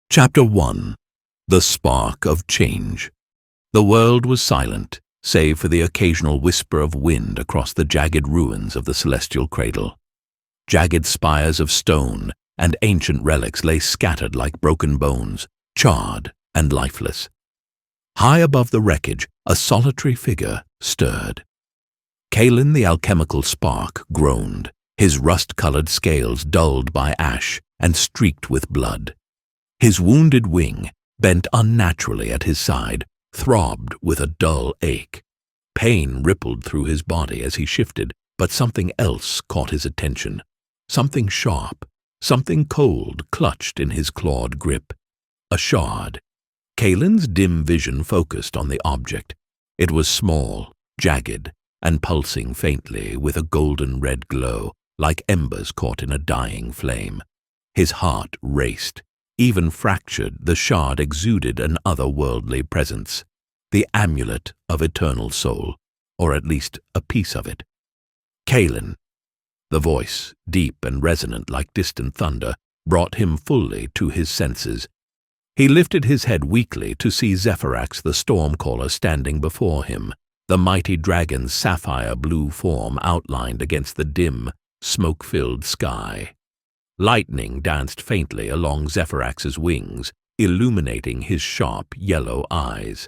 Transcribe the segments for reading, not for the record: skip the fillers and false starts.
Chapter 1. The Spark of Change. The world was silent, save for the occasional whisper of wind across the jagged ruins of the celestial cradle. Jagged spires of stone and ancient relics lay scattered like broken bones, charred and lifeless. High above the wreckage, a solitary figure stirred. Kaelin the alchemical spark groaned, his rust-colored scales dulled by ash and streaked with blood. His wounded wing, bent unnaturally at his side, throbbed with a dull ache. Pain rippled through his body as he shifted, but something else caught his attention. Something sharp, something cold clutched in his clawed grip. A shard. Kaelin's dim vision focused on the object. It was small, jagged, and pulsing faintly with a golden-red glow, like embers caught in a dying flame. His heart raced. Even fractured, the shard exuded an otherworldly presence. The amulet of eternal soul, or at least a piece of it. Kaelin. The voice, deep and resonant like distant thunder, brought him fully to his senses. He lifted his head weakly to see Zephirax the Stormcaller standing before him, the mighty dragon's sapphire-blue form outlined against the dim, smoke-filled sky. Lightning danced faintly along Zephirax's wings, illuminating his sharp yellow eyes.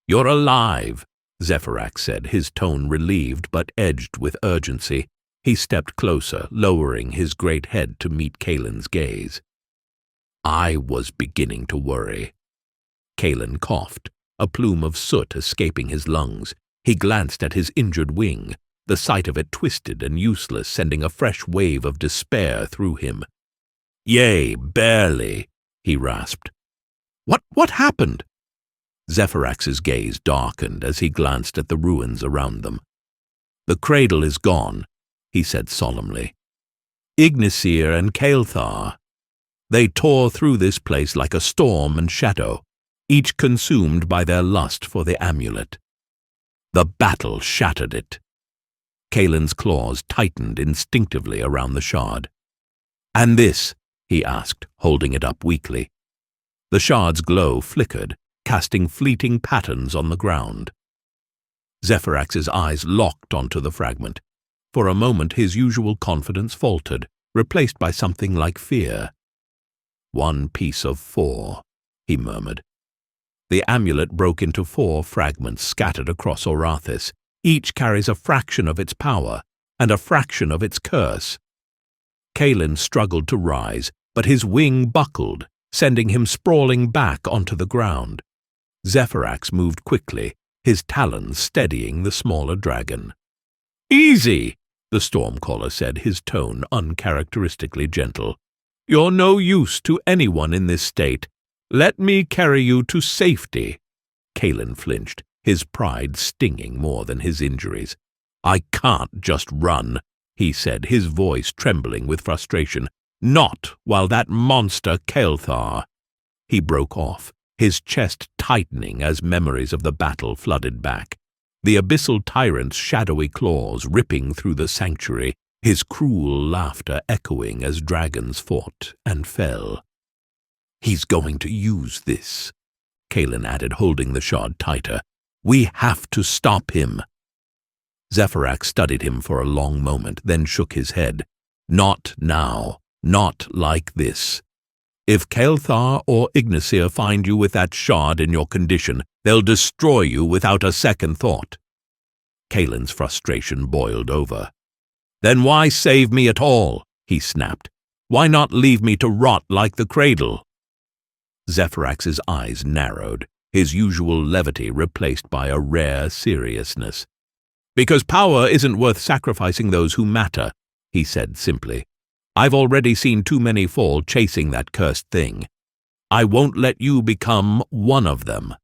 "You're alive," Zephirax said, his tone relieved but edged with urgency. He stepped closer, lowering his great head to meet Kaelin's gaze. "I was beginning to worry." Kaelin coughed, a plume of soot escaping his lungs. He glanced at his injured wing. The sight of it twisted and useless, sending a fresh wave of despair through him. "Yea, barely," he rasped. What happened?" Zephirax's gaze darkened as he glanced at the ruins around them. "The cradle is gone," he said solemnly. "Ignisir and Kaelthar. They tore through this place like a storm and shadow, each consumed by their lust for the amulet. The battle shattered it." Kaelin's claws tightened instinctively around the shard. "And this?" he asked, holding it up weakly. The shard's glow flickered, casting fleeting patterns on the ground. Zephirax's eyes locked onto the fragment. For a moment his usual confidence faltered, replaced by something like fear. "One piece of 4, he murmured. The amulet broke into 4 fragments scattered across Orathis. Each carries a fraction of its power and a fraction of its curse. Kaelin struggled to rise, but his wing buckled, sending him sprawling back onto the ground. Zephirax moved quickly, his talons steadying the smaller dragon. "Easy," the Stormcaller said, his tone uncharacteristically gentle. "You're no use to anyone in this state. Let me carry you to safety." Kaelin flinched, his pride stinging more than his injuries. "I can't just run," he said, his voice trembling with frustration. "Not while that monster Kaelthar." He broke off, his chest tightening as memories of the battle flooded back. The abyssal tyrant's shadowy claws ripping through the sanctuary, his cruel laughter echoing as dragons fought and fell. "He's going to use this," Kaelin added, holding the shard tighter. "We have to stop him." Zephirax studied him for a long moment, then shook his head. "Not now. Not like this. If Kaelthar or Ignisir find you with that shard in your condition, they'll destroy you without a second thought." Kaelin's frustration boiled over. "Then why save me at all?" he snapped. "Why not leave me to rot like the cradle?" Zephirax's eyes narrowed, his usual levity replaced by a rare seriousness. "Because power isn't worth sacrificing those who matter," he said simply. "I've already seen too many fall chasing that cursed thing. I won't let you become one of them."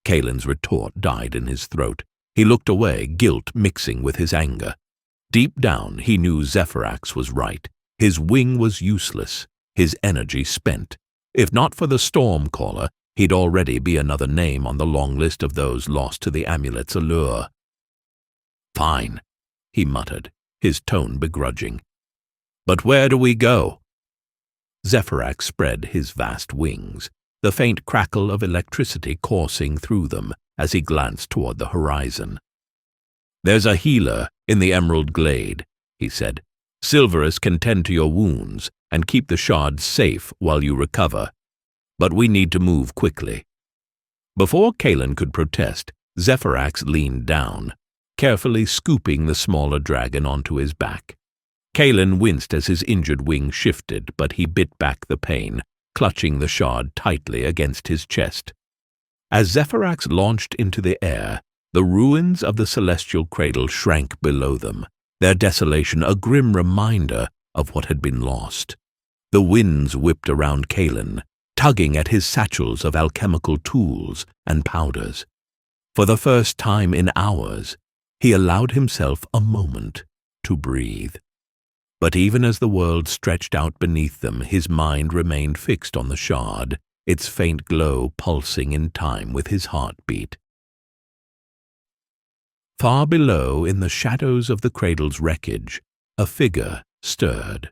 Kaelin's retort died in his throat. He looked away, guilt mixing with his anger. Deep down he knew Zephirax was right. His wing was useless, his energy spent. If not for the Stormcaller, he'd already be another name on the long list of those lost to the amulet's allure. "Fine," he muttered, his tone begrudging. "But where do we go?" Zephyrax spread his vast wings, the faint crackle of electricity coursing through them as he glanced toward the horizon. "There's a healer in the Emerald Glade," he said. "Silverus can tend to your wounds and keep the shards safe while you recover. But we need to move quickly." Before Kaelin could protest, Zephyrax leaned down, carefully scooping the smaller dragon onto his back. Kaelin winced as his injured wing shifted, but he bit back the pain, clutching the shard tightly against his chest. As Zephyrax launched into the air, the ruins of the celestial cradle shrank below them, their desolation a grim reminder of what had been lost. The winds whipped around Kaelin, tugging at his satchels of alchemical tools and powders. For the first time in hours, he allowed himself a moment to breathe. But even as the world stretched out beneath them, his mind remained fixed on the shard, its faint glow pulsing in time with his heartbeat. Far below, in the shadows of the cradle's wreckage, a figure stirred.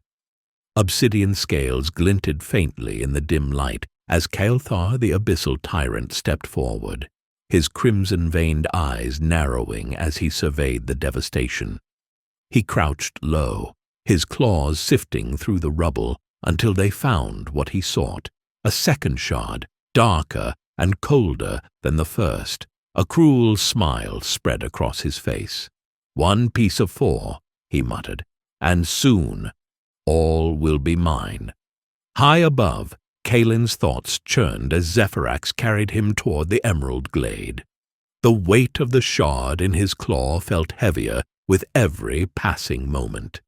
Obsidian scales glinted faintly in the dim light as Kaelin the abyssal tyrant stepped forward, his crimson-veined eyes narrowing as he surveyed the devastation. He crouched low, his claws sifting through the rubble until they found what he sought, a second shard, darker and colder than the first. A cruel smile spread across his face. "1 piece of 4, he muttered, "and soon all will be mine." High above, Kaelin's thoughts churned as Zephyrax carried him toward the Emerald Glade. The weight of the shard in his claw felt heavier with every passing moment.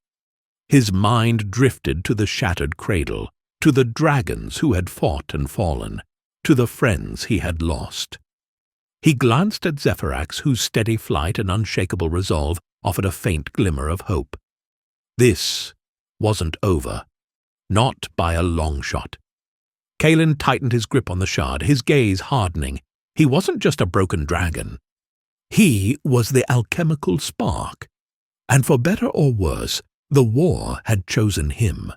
His mind drifted to the shattered cradle, to the dragons who had fought and fallen, to the friends he had lost. He glanced at Zephyrax, whose steady flight and unshakable resolve offered a faint glimmer of hope. This wasn't over. Not by a long shot. Kaelin tightened his grip on the shard, his gaze hardening. He wasn't just a broken dragon. He was the alchemical spark. And for better or worse, the war had chosen him.